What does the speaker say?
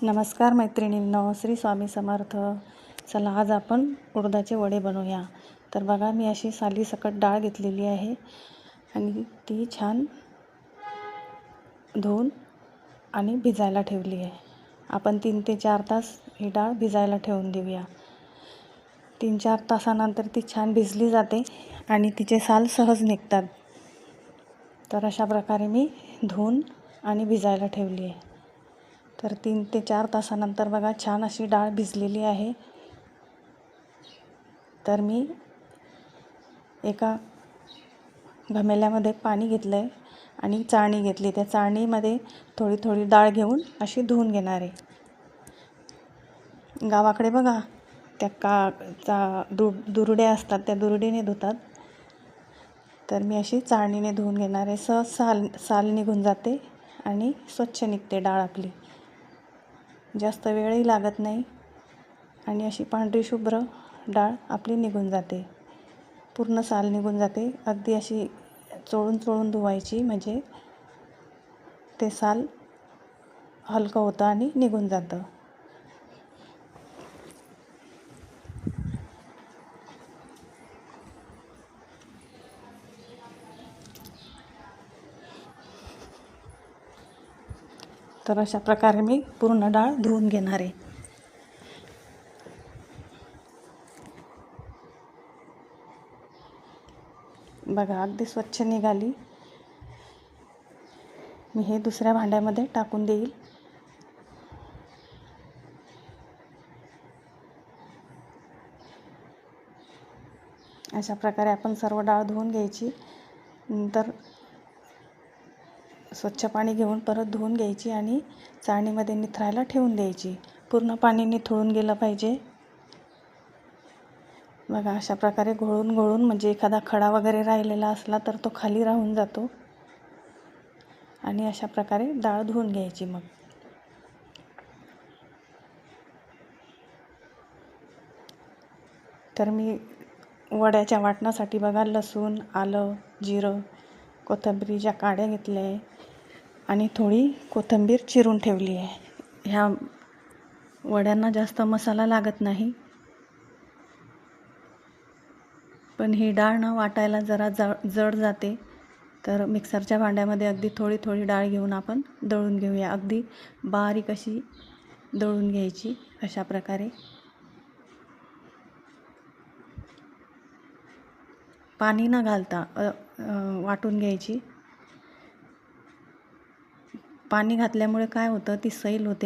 नमस्कार मैत्रिणींनो, श्री स्वामी समर्थ. चला आज आपण उडदाचे वडे बनवूया. तर बघा, मी अशी सालीसकट डाळ घेतलेली आहे आणि ती छान धुवून आणि भिजायला ठेवली आहे. आपण 3 ते 4 तास ही डाळ भिजायला ठेवून देऊया. 3-4 तासानंतर ती छान भिजली जाते आणि तिचे साल सहज निघतात. तर अशा प्रकारे मी धुवून आणि भिजायला ठेवली आहे. तर 3 ते 4 तासानंतर बघा, छान अशी डाळ भिजलेली आहे. तर मी एका घमेल्यामध्ये पाणी घेतलं आहे आणि चाळणी घेतली. त्या चाळणीमध्ये थोडी थोडी डाळ घेऊन अशी धुवून घेणार आहे. गावाकडे बघा, त्या दुरड्या असतात, त्या दुरडीने धुतात. तर मी अशी चाळणीने धुवून घेणार आहे. सहज साल निघून जाते आणि स्वच्छ निघते डाळ आपली. जास्त वेळही लागत नाही आणि अशी पांढरी शुभ्र डाळ आपली निघून जाते. पूर्ण साल निघून जाते. अगदी अशी चोळून धुवायची, म्हणजे ते साल हलकं होतं आणि निघून जातं. तर अशा प्रकारे मी पूर्ण डाळ धुवून घेणार आहे. बघा, अगदी स्वच्छ निघाली. मी हे दुसऱ्या भांड्यामध्ये टाकून देईल. अशा प्रकारे आपण सर्व डाळ धुवून घ्यायची. नंतर स्वच्छ पाणी घेऊन परत धुवून घ्यायची आणि चाळणीमध्ये निथरायला ठेवून द्यायची. पूर्ण पाणी निथळून गेलं पाहिजे. बघा, अशा प्रकारे घोळून म्हणजे एखादा खडा वगैरे राहिलेला असला तर तो खाली राहून जातो. आणि अशा प्रकारे डाळ धुवून घ्यायची. मग तर मी वड्याच्या वाटणासाठी बघा, लसूण, आलं, जिरं, कोथिंबीरीच्या काड्या घेतल्या आहे आणि थोडी कोथिंबीर चिरून ठेवली आहे. ह्या वड्यांना जास्त मसाला लागत नाही, पण ही डाळ वाटायला जरा जड जाते. तर मिक्सरच्या भांड्यामध्ये अगदी थोडी थोडी डाळ घेऊन आपण दळून घेऊया. अगदी बारीक अशी दळून घ्यायची. अशा प्रकारे पाणी न घालता वाटून घ्यायची. पाणी घातल्यामुळे काय होतं, ती सैल होते